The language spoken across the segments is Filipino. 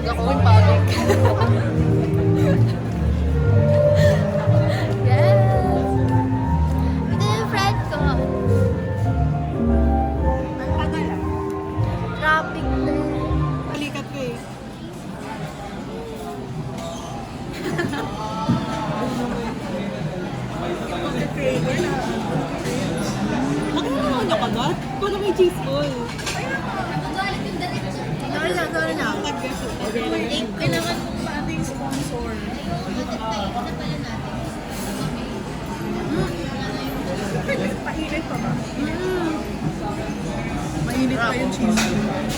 vlog ako in public. Yes! Ito yung friend ko. Ang tagal ah. Traffic din. Balikat ko eh. Nakakalaman niya kagat? Paano may cheese ball? Sorry na. Thank you naman sa ating sponsor. Painit pa ba? Mainit pa yung cheese ball.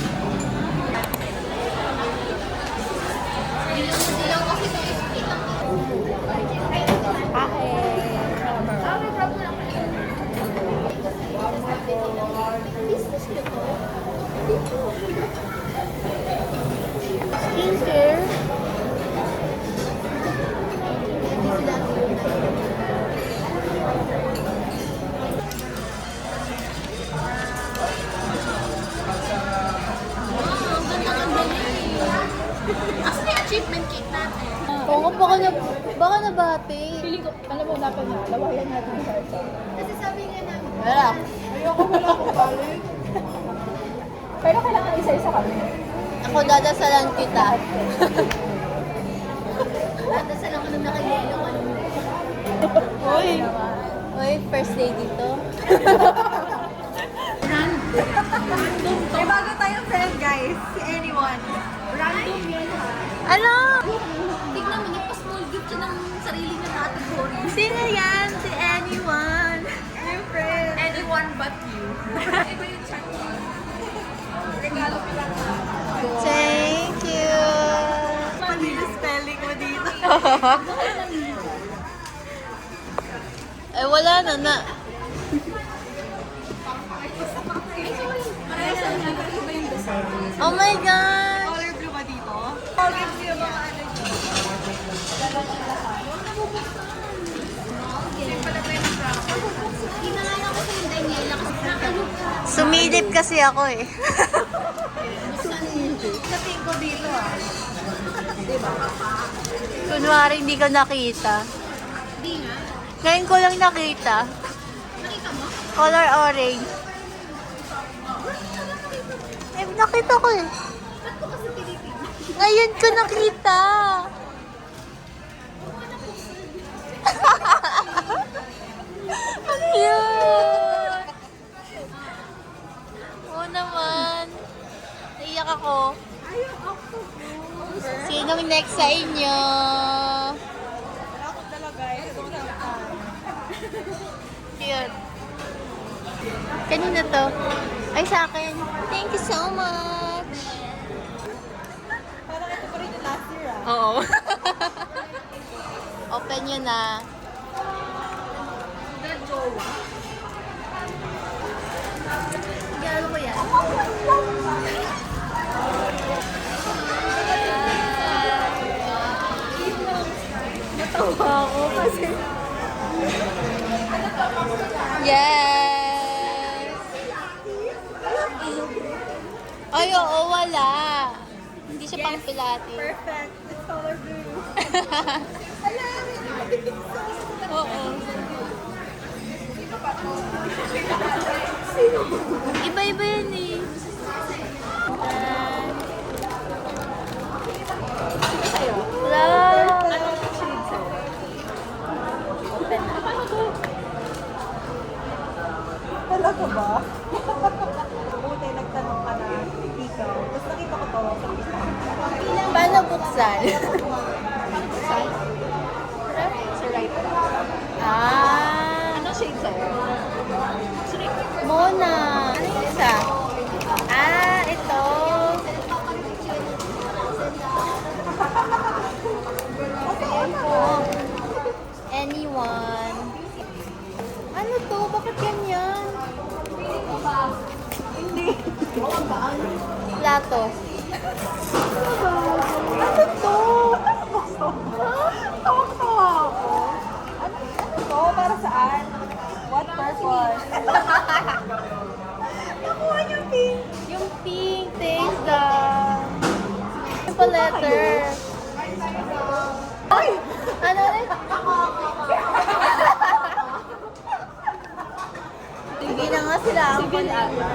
Skincare. Asan yung achievement cake natin? Oo, baka nabati. Feeling ko, alam mo, dapat na, lawayan natin yung salsa. Kasi sabi nga namin, wala. Wala akong balik. Pero kailangan isa-isa kami. Ako dadasalan kita. Dadasalan ko nung nakayelo ko. Uy! Uy, first day dito. May bago tayong friend guys. Si anyone. Random yan ha. Ano? Tignan mo, nagpa-small gift siya ng sarili niya category. Sino yan? Si anyone. New friend. Anyone but you. Iba yung chat mo. Regalo ko lang. Thank you. Pati yung spelling mo dito. Eh, wala na. Parehas lang yan, pero iba yung design. Oh my God! Color blue ba dito? Color blue yung mga ano dito. Hinangan ako sa yung Daniela kasi nakano ka. Sumilip kasi ako eh. Sa ko dito ah. Kunwari hindi ko nakita. Di nga. Ngayon ko lang nakita. Nakita mo? Color orange. Eh, nakita ko eh. Ba't ko kasi tinitignan? Ngayon ko nakita. Ang cute! Oo naman. Naiyak ako. Ayaw ako. Sinong next sa inyo? Ako talaga eh. Ito na Cute. Kanina to? Ay, sa akin. Thank you so much. Parang ito pa rin yung last year ah. Oo. Open nyo na. Regalo ko yan. Natawa ako kasi Yes! Ay, oo, wala. Hindi siya pang pilati. perfect. It's color blue. Oo. Iba-iba yan eh. Wala. Talaga ba? Buti nagtanong ka na ikaw. Tapos nakita ko to sa Facebook. Paano buksan? Sa right. Ah. Ano shade sa'yo? Mona. Ano yung isa? Ah, ito. Anyone. Ano to? Bakit ganyan? Hindi. Plato. Ano to? Tawa-tawa ako. Ano to? Para saan? What purpose? Nakuha niyo pink. Yung pink, thanks God. pa letter. Ay! Ano ulit? Sige na nga sila. Civil ata.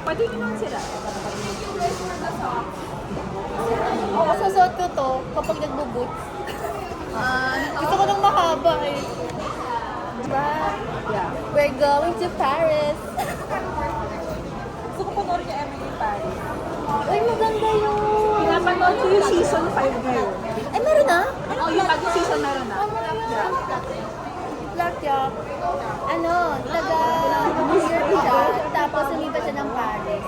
Pwede nyo naman sila. Oo, susot ko to kapag nagbo-boots. Gusto ko ng mahaba eh. Diba? Yeah. We're going to Paris. Gusto ko panoorin yung Emily in Paris. Uy, maganda yun. Pinapanood ko yung season 5 ngayon. Ay, meron na? Oh, yung bagong season meron na. Blackjack. Ano, taga-New York siya, tapos lumipat siya ng Paris.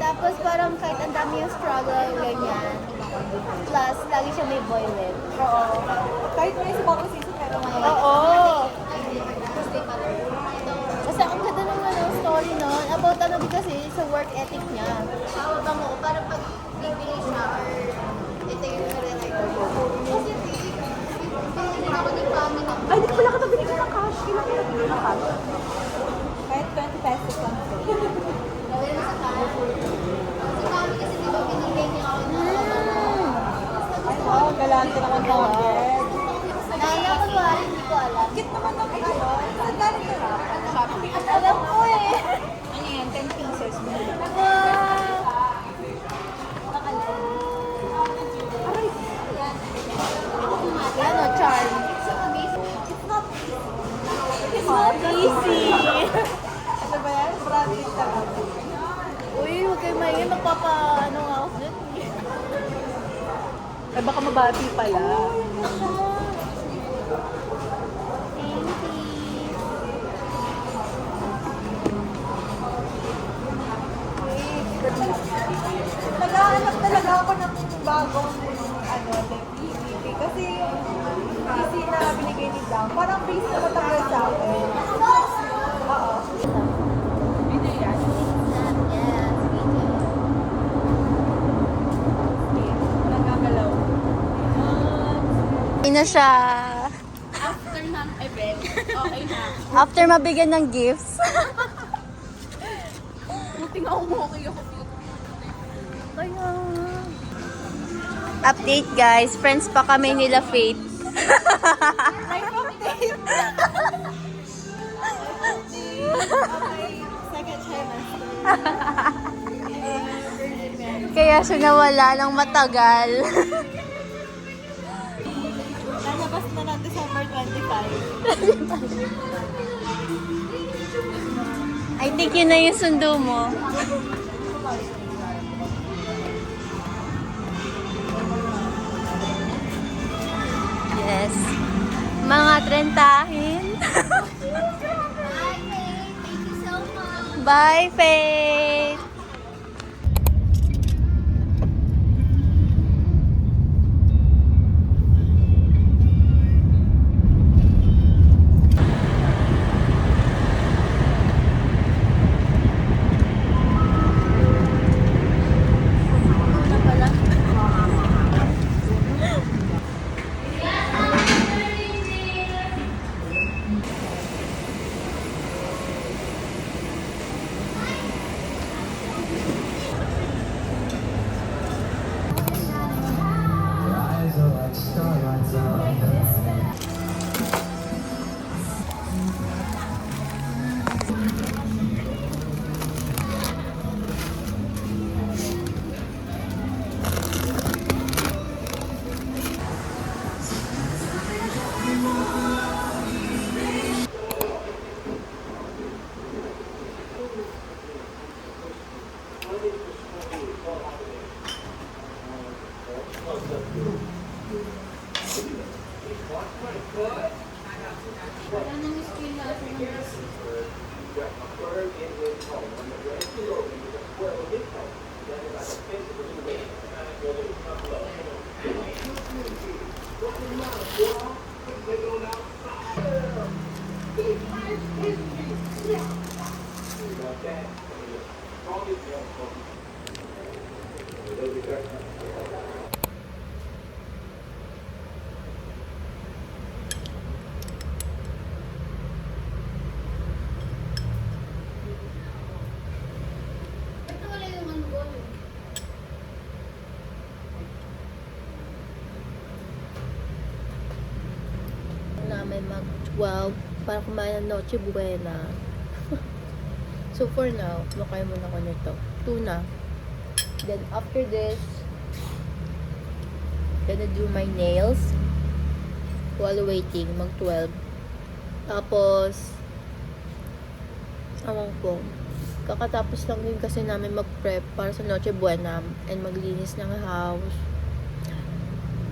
Tapos parang kahit ang dami yung struggle, ganyan. Plus, lagi siya may boylet. Oo. Kahit may sa bagong season meron na. Oo. Kasi ang ganda ng story nun. About ano kasi sa work ethic niya. Tawag mo, parang pag bibili siya or ito yung relate ko. Kasi bibili ako ni Pami ng Ay, di ko pala ka binigyan ng cash. Kailan ko binigyan ng cash? Kahit 20 pesos lang. gawin sa cash. Si Pami kasi di ba binigay niya ako ng Ay, wow. Galante naman tawagin. Nana ko ba? Hindi ko alam. Cute naman ng ano. Saan galing ka na? Shopee. Alam ko eh. Ano yan? 10 pieces. Ano, charm. It's not easy. Ano ba yan? Branded talaga. Uy, huwag kayo maingin. Magpapa, ano nga ako. Ay, baka mabati pala. Nag-aanap talaga ako ng bagong ano, like PCP. Kasi yung PC na binigay ni Dang, parang base na matagal sa akin. Oo. Video yan? Nagagalaw. Hindi na siya. After ng event, okay na. After mabigyan ng gifts. Buti nga umuwi ako. Update guys, friends pa kami nila Faith. Second trimester. Kaya siya nawala ng matagal. Lalabas na ng December 25. I think yun na yung sundo mo. Yes. Mga trentahin. Bye, Faith. ay mag-12 para kumain ng Noche Buena. So for now, makain muna ako nito. Tuna. Then after this, gonna do my nails while waiting, mag-12. Tapos, awang ko. Kakatapos lang din kasi namin mag-prep para sa Noche Buena and maglinis ng house.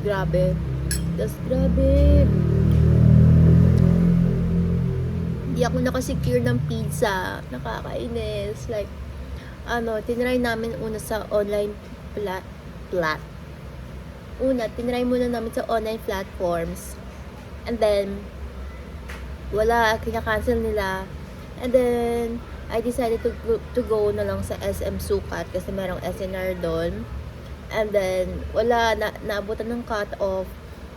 Grabe. Tapos grabe. Hindi ako nakasecure ng pizza. Nakakainis. Like, tinry namin una sa online tinry muna namin sa online platforms. And then, wala, kinakancel nila. And then, I decided to go na lang sa SM Sukat kasi merong SNR doon. And then, wala, naabutan ng cut-off.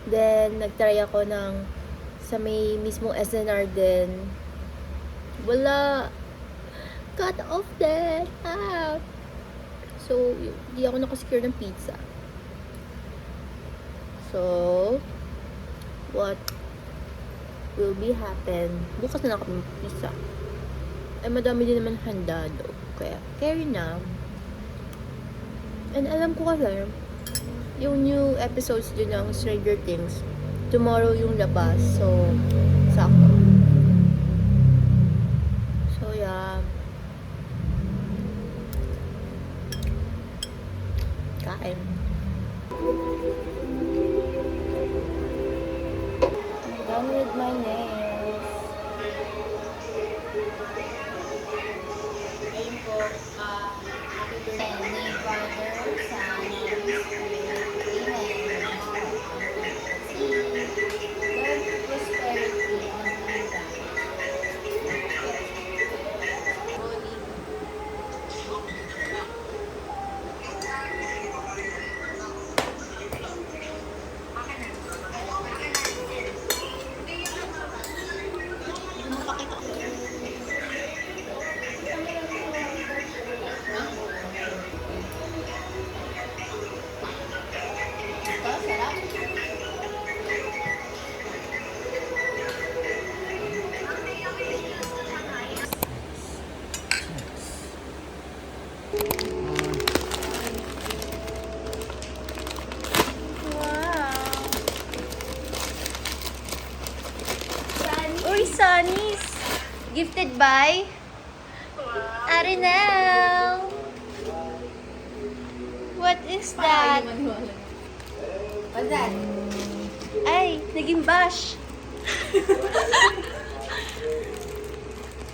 Then, nagtry ako sa may mismong SNR din. Wala. Cut-off din. Out. So, hindi ako nakasecure ng pizza. So, what will be happen? Bukas na lang kami pizza. Ay, madami din naman handa do. Kaya, carry na. And alam ko kasi, yung new episodes din ng Stranger Things, tomorrow yung labas. So, sakto. So, yeah. Kain. I'm done with my nails. Ayun po, happy birthday, brother, sa Lord prosperity and freedom. Uy, Sunnies! Gifted by Arinel! What is that? What's that? Ay, naging bash!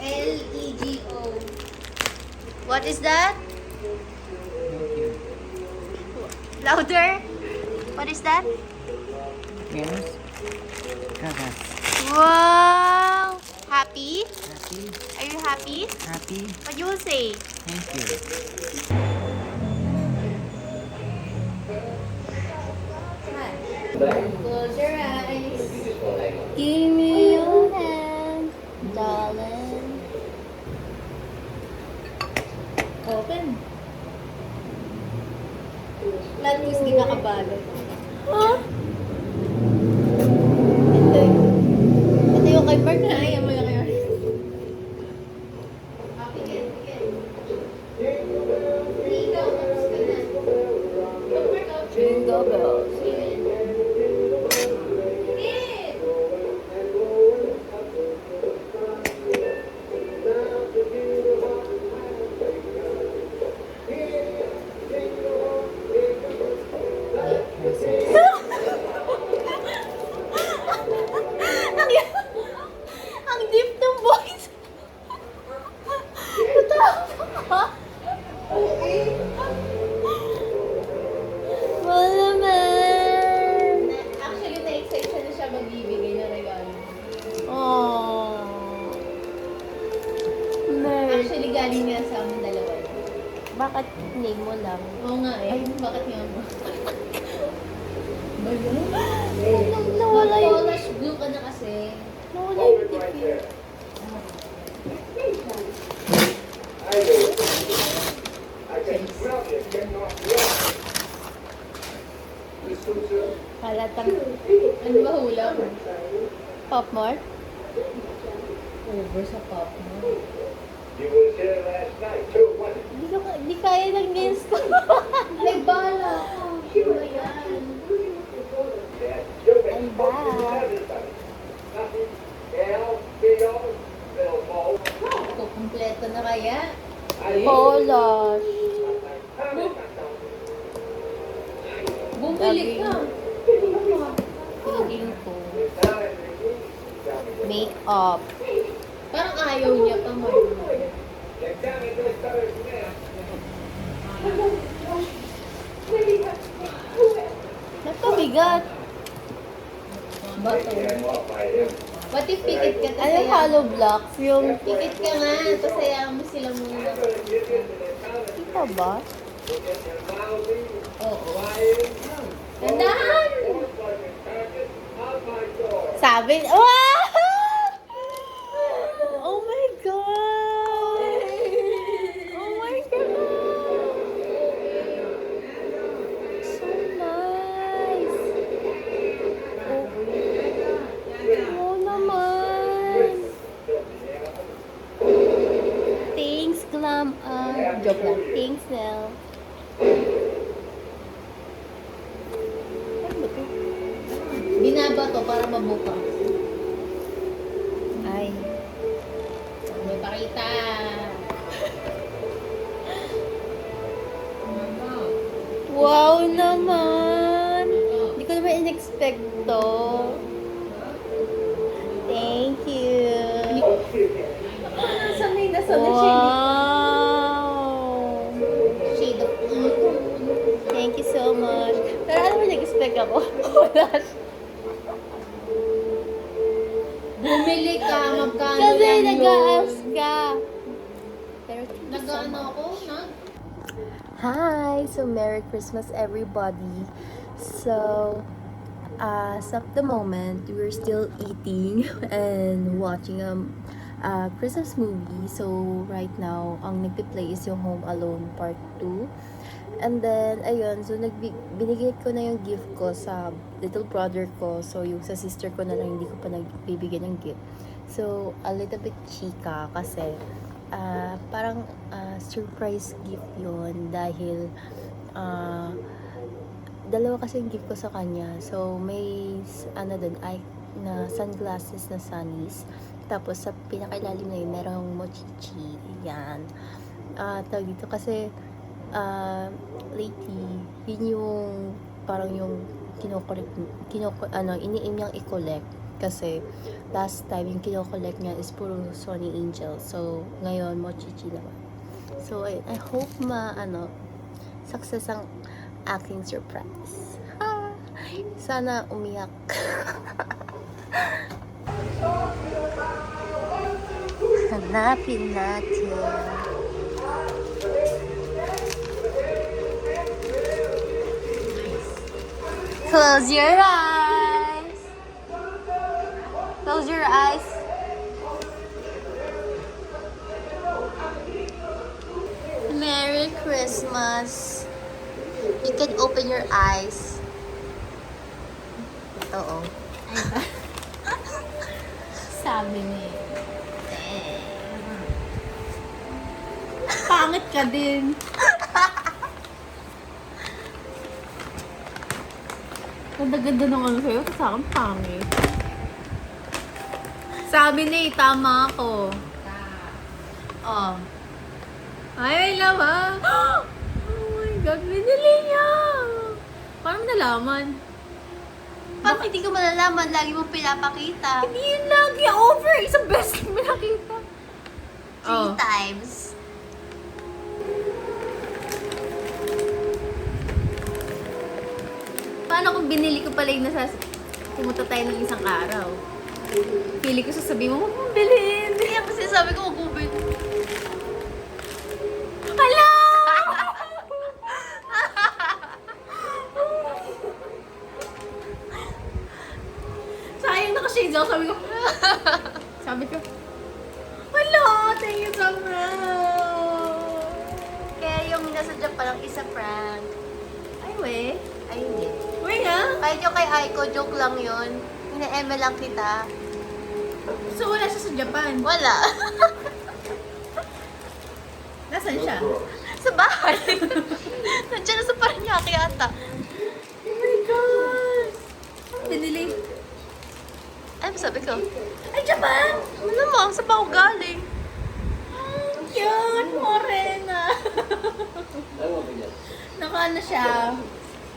L-E-G-O. What is that? Louder? What is that? Yes. Kagas. Wow! Happy? Happy? Are you happy? Happy? What you will say? Thank you. Close your eyes. Give me your hand, darling. Open. Lahat mo hindi nakabalot. Huh? Ito yung kay Mark na ayaw mo yung kayo. Jingle bells. Ang deep ng voice. Wala naman. Actually, na-excite siya na siya magbibigay ng regalo. Oh. Mer. Actually, galing nga sa amin dalawa yun. Bakit name mo lang? Oo nga eh. Bakit nga mo? Nawala yung... Polish blue ka na kasi. Nawala yung tip. Halatang... Ano ba hula ko? Pop Mart? Over sa Pop Mart. You was here last night too, wasn't you? Hindi kaya ng nails ko. Ay, bala. Sure yan. Yeah, you've been Ay, spoken to ba? everybody. Nothing else, Theo, little Mo. Ito, kumpleto na kaya? I- Polos. Comment on that. Bumili ka. Feeling ko. Now, if you need something, Make-up. Parang ayaw niya pa mo. examine this Thursday now. Nagkabigat. Bato. Taking them off by him. What if pikit ka? Ano yung hollow blocks? Yung Pikit ka nga. Tapos hayaan mo sila muna. kita ba? Oo. Tandahan! Sabi, wow! Oh my God! Oh my God! So nice! Oh naman! Thanks, Glam. Joke lang. Thanks, Nell. Ano ba to? Binaba to para mabuka. Ay. May pakita. Wow naman! Hindi ko naman in-expect to. Thank you. Sanay na Wow! Shade of blue. Thank you so much. Pero ano ba nag-expect ako? Wala siya. Bumili ka, magkano Kasi lang yun? nag-a-ask ka. Pero thank you so Nag-ano much. ako, na? Hi! So, Merry Christmas, everybody. So, as of the moment, we're still eating and watching a Christmas movie. So, right now, ang nagpi-play is yung Home Alone Part 2. And then, ayun, so binigay ko na yung gift ko sa little brother ko. So, yung sa sister ko na lang, hindi ko pa nagbibigay ng gift. So, a little bit chika kasi parang surprise gift yon dahil dalawa kasi yung gift ko sa kanya. So, may ano dun, ay, na sunglasses na sunnies. Tapos, sa pinakailalim na yun, merong mochichi. Yan. Tawag dito kasi, lately, yun yung parang yung ini-aim niyang i-collect. Kasi, last time, yung kino-collect niya is puro Sony Angel. So, ngayon, mochichi naman. So, I hope success ang aking surprise. Sana umiyak. Hanapin natin. Close your eyes. Close your eyes. Merry Christmas. You can open your eyes. Oo. Sabi niya. Pangit ka din. Ganda-ganda nung ano sa'yo, tapos sa akin pangit. Sabi niya, tama ako. Oh. Ay, may laman. Oh my God, binili niya. Paano mo nalaman? Paano hindi ko malalaman? Lagi mo pinapakita. Hindi yun lagi over. Isang beses mo nakita. 3 times. Paano kung binili ko pala yung pumunta tayo ng isang araw? Pili ko sasabihin mo, huwag mong bilhin. Kaya kasi sabi ko, magubin. Hala! Sayang naka-shades ako. Sabi ko, hala, thank you so much. Kaya yung nasadya palang isa prank. Ay, we. Ay, hindi. We nga. Kahit yung kay Aiko, joke lang yun. Ina-eme lang kita. So, wala siya sa Japan. Wala. Nasaan siya? Sa bahay. Nandiyan na sa Paranaque ata. Oh my God! Binili. Ay, sabi ko. Ay, Japan! Ano mo? Sa pa ako galing? Cute! Morena! Naka ano siya?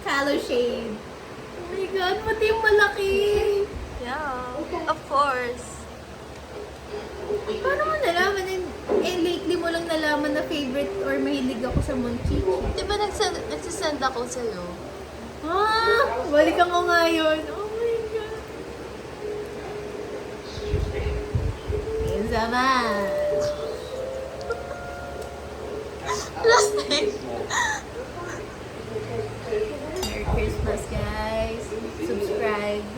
Color shade. Oh my God! Pati yung malaki! Yeah. Of course. Paano mo nalaman? Lately mo lang nalaman na favorite or mahilig ako sa Monchichi. Di ba nagsisend ako sa'yo? Ah! Balikan ko nga yun. Oh my God! Yun naman. Plastic. Merry Christmas, guys. Subscribe.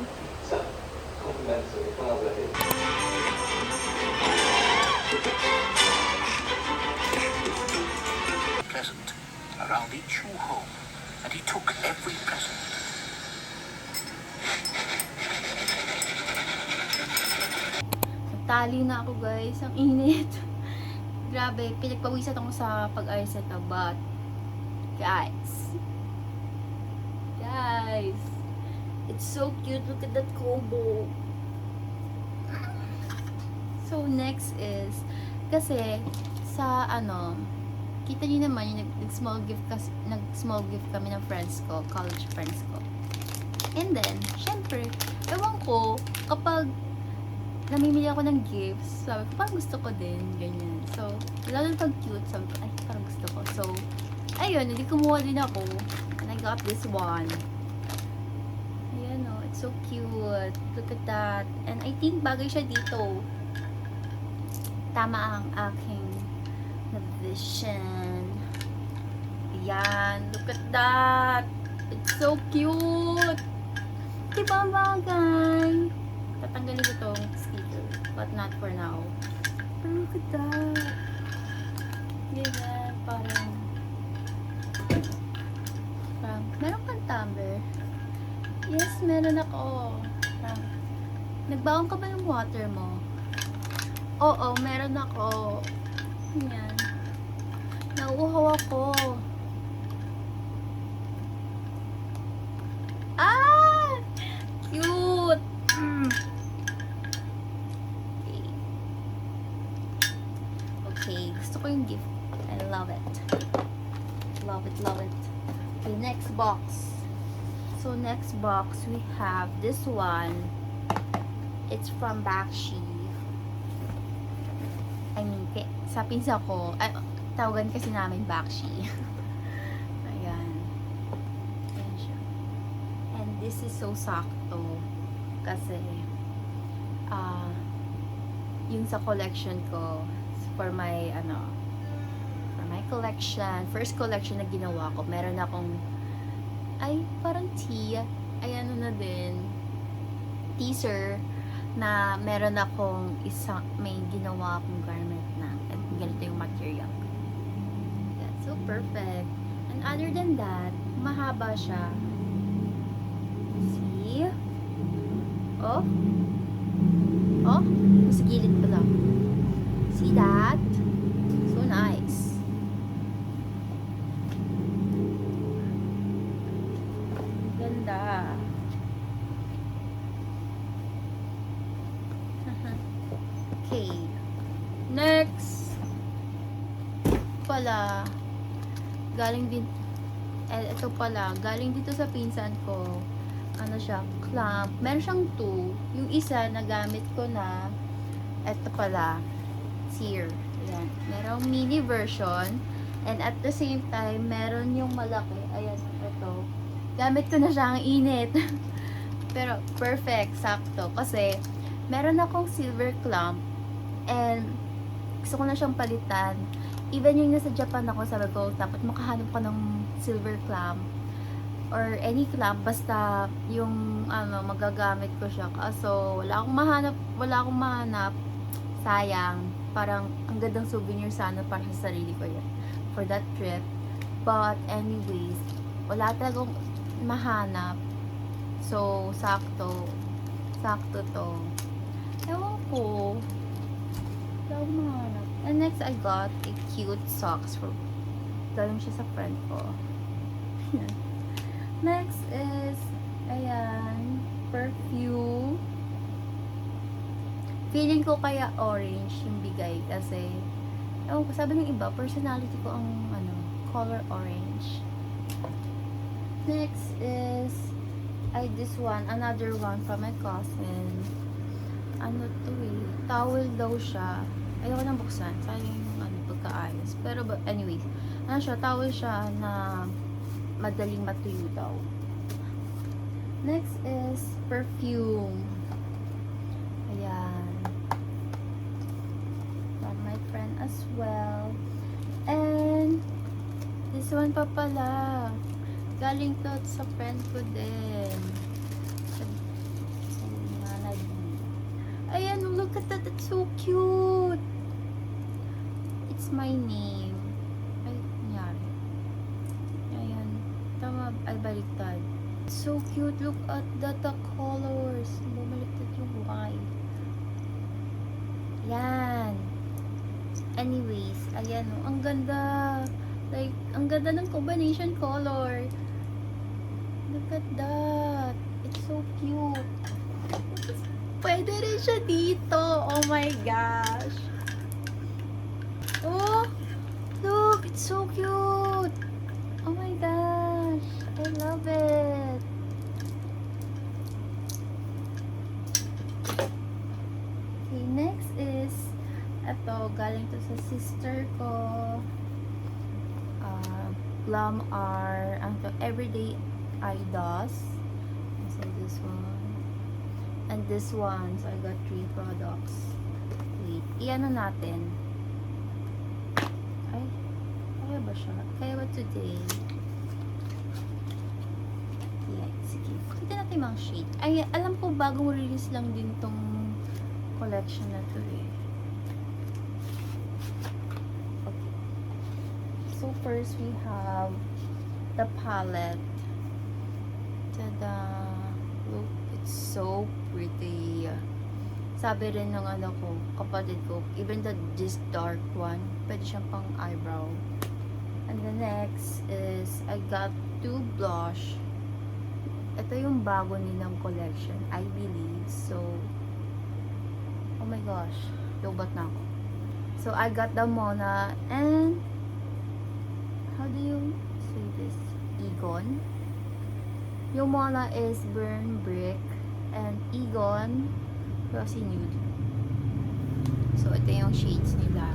Pleasant around each new home, and he took every present. Tali na ako, guys. Ang init. Grabe, pinagpawisan ako sa pag-ayos nito. But, guys, it's so cute. Look at that combo. So, next is, kasi, sa ano, kita niyo naman yung nag-small gift kami ng friends ko, college friends ko. And then, syempre, ewan ko, kapag namimili ako ng gifts, sabi ko, parang gusto ko din, ganyan. So, lalo pag cute, sabi ko, ay, parang gusto ko. So, ayun, hindi kumuha din ako. And I got this one. Ayan o, it's so cute. Look at that. And I think bagay siya dito. Tama ang aking vision. Ayan, look at that. It's so cute. Diba ang bagay? Tatanggalin ko tong sticker, but not for now. Pero look at that. Diba? Parang meron kang tumbler? Yes, meron ako. Parang, nagbaon ka ba ng water mo? Oo, meron ako. Yan. Nauuhaw ako. Ah! Cute! Okay, gusto ko yung gift. I love it. Love it, love it. Okay, next box. So, next box, we have this one. It's from Bakshi. I mean, sa pinsa ko, tawagan kasi namin Bakshi. Ayan. Ayan siya. And this is so sakto. Kasi, yung sa collection ko, for my collection, first collection na ginawa ko, meron akong, parang tea, na din, teaser, na meron akong may ginawa akong garment na, at ganito yung material. That's so perfect. And other than that, mahaba siya. See? Oh? Oh? Sa gilid pala. See that? So nice. Ganda. Okay. Next. Pala. Galing din. Ito pala. Galing dito sa pinsan ko. Ano siya? Clamp. Meron siyang 2. Yung isa, nagamit ko na. Ito pala. Sear. Ayan. Merong mini version. And at the same time, meron yung malaki. Ayan. Ito. Gamit ko na siya. Ang init. Pero perfect. Sakto. Kasi meron akong silver clamp. And gusto ko na siyang palitan. Even yung nasa Japan ako, sabi ko, dapat makahanap ka ng silver clamp or any clamp, basta yung magagamit ko siya. Kaso wala akong mahanap. Sayang. Parang ang gandang souvenir sana para sa sarili ko yan for that trip. But anyways, wala talagang mahanap. So sakto to. Ewan ko. Wala akong mahanap. And next, I got a cute socks for galing siya sa friend ko. Yan. Next is, ayan, perfume. Feeling ko kaya orange yung bigay kasi, ewan ko, sabi ng iba, personality ko ang, color orange. Next is, this one, another one from my cousin. Ano to eh, towel daw siya. Ayoko nang buksan, sayang yung pagkaayos. Pero anyways, siya, towel siya na madaling matuyo daw. Next is perfume. Ayan. From my friend as well. And this one pa pala. Galing to sa friend ko din. Sa nanay. Ayan, look at that. It's so cute. It's my name. Ay, nangyari. Ayan. Tama, ay baliktad. It's so cute. Look at the colors. Bumaliktad yung white. Ayan. Anyways, ayan o. Ang ganda. Like, ang ganda ng combination color. Look at that. It's so cute. Pwede rin siya dito. Oh my gosh. Oh, look. It's so cute. Oh my gosh. I love it. Okay, next is ito, galing to sa sister ko. Glam R. Ang to, Everyday Idos. So this one. And this one. So I got 3 products. Wait. Iyan na natin. Ay. Kaya ba siya? Kaya ba today? Yeah. Sige. Kita natin yung mga shade. Ay, alam ko bagong release lang din tong collection na to eh. So first we have the palette. Tada! Look, it's so pretty. Sabi rin ng kapatid ko, even this dark one, pwede siyang pang eyebrow. And the next is, I got 2 blush. Ito yung bago nilang collection, I believe. So, oh my gosh, lobat na ako. So, I got the Mona and how do you say this? Egon. Yung Mona is Burn Brick and Egon Glossy Nude. So, ito yung shades nila.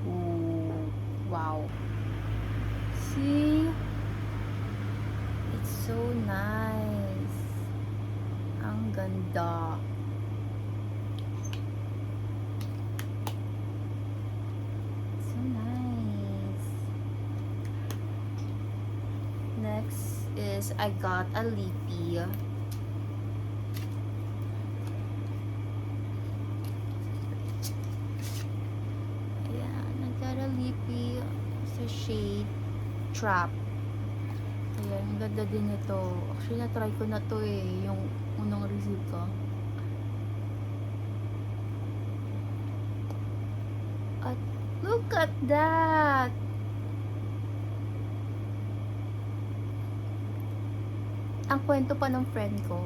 Ooh, wow. See? It's so nice. Ang ganda. Next is I got a lippy. Ayan, I got a lippy sa shade Trap. Ayan, ang ganda din ito. Actually, na-try ko na to eh, yung unang receive ko. At look at that! Ang kwento pa ng friend ko,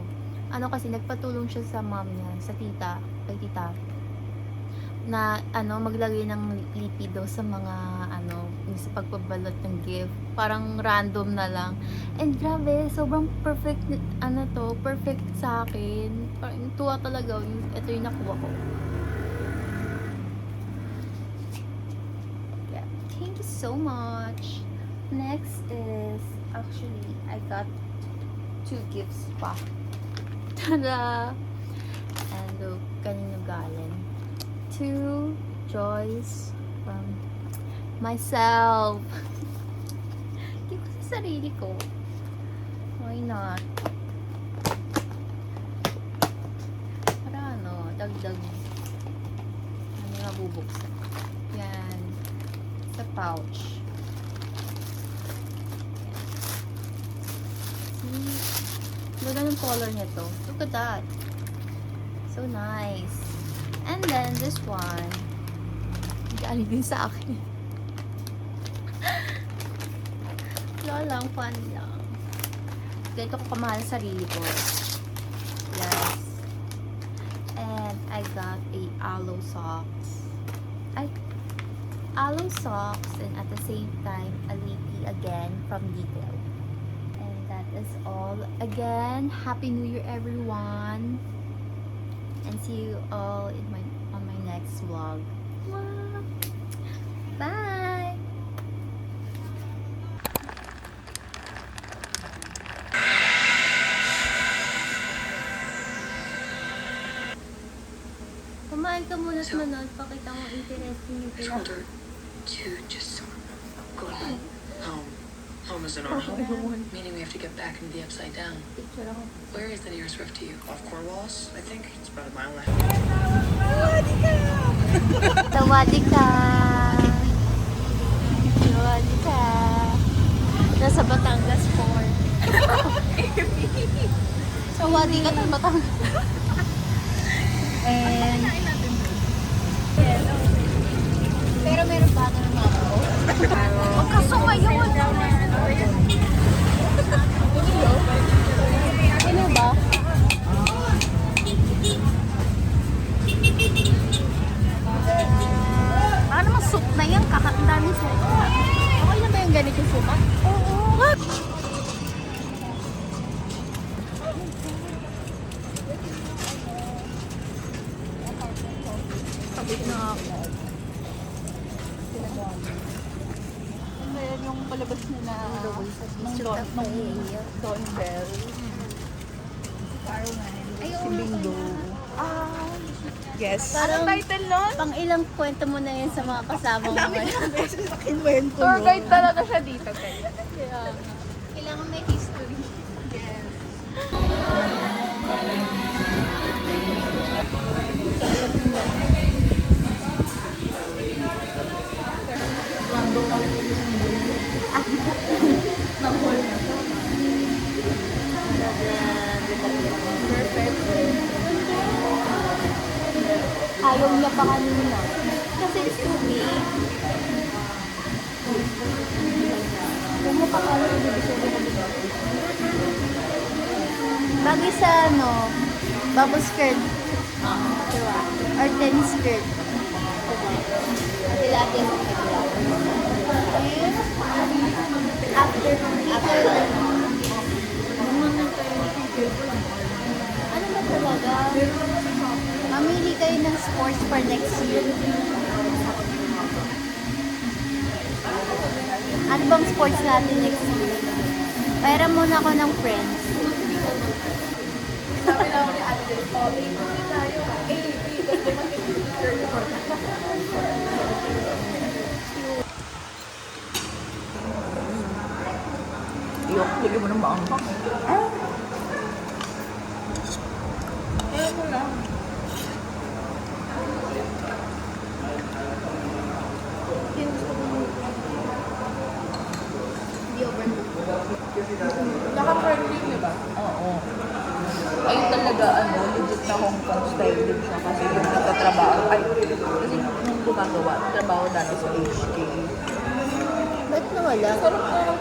kasi nagpatulong siya sa mom niya, sa kay tita, na maglagay ng lippy daw sa mga sa pagpabalot ng gift. Parang random na lang. And grabe, sobrang perfect perfect sa akin. Parang tuwa talaga, ito yung nakuha ko. Yeah, thank you so much. Next is, actually, I got 2 gifts pa. Tada! And look, kanino galing. 2 joys from myself. Hindi ko sa sarili ko. Why not? Para dagdag. Mabubuksan. Yan. Sa pouch. Ganda ng color nito. Look at that. So nice. And then this one. Galing din sa akin. Wala lang, fun lang. Ganito ko kamahal sa sarili ko. Yes. And I got a aloe socks. Aloe socks, and at the same time a lippy again from Detail. And that is all. Again, Happy New Year everyone, and see you all on my next vlog. Bye. Kumain ka muna at manood. Pakita mo interesting yung I told her to just go home. Home is in our home, meaning we have to get back into the Upside Down. picture ako. Where is the nearest rift to you? Off Cornwallis, I think. It's about a mile and a half. Tawadi ka. Tawadi ka. Nasa Batangas Port. Tawadi ka ng Batangas. And pero meron pa ako ng mga ko. Huwag ka sumayon! Ano ba? Baka naman soup na yan. Ang dami soup. Okay na ba yung ganito soup? Oo. Sabit na ako. Meron yung palabas na na Don Bell. Si Bingo. Yes. Parang title nun? pang ilang kwento mo na yun sa mga kasama mo ngayon. Beses na kinwento Tour yun. guide talaga siya dito, guys. Kailangan may history. Ayaw niya pa kanina. Kasi it's too big. Huwag mo pa kala bagay sa bubble skirt. Diba? Or tennis skirt. Ate-ate. After ano ba talaga? Mamili kayo ng sports for next year. Ano bang sports natin next year? Pera muna ako ng friends. Sabi na ako ni Ate, tuloy tayo. A, B, tapos dumating yung picture ko. Iyok, lagyan mo ng maangkang. Kaya mo lang. Hindi overlook. Naka-friendly, di ba? Oo. Ayun talaga, legit na Hong Kong style din siya kasi yung nagtatrabaho. Kasi nung gumagawa, trabaho dati sa HK. Ba't nawala? Sarap na lang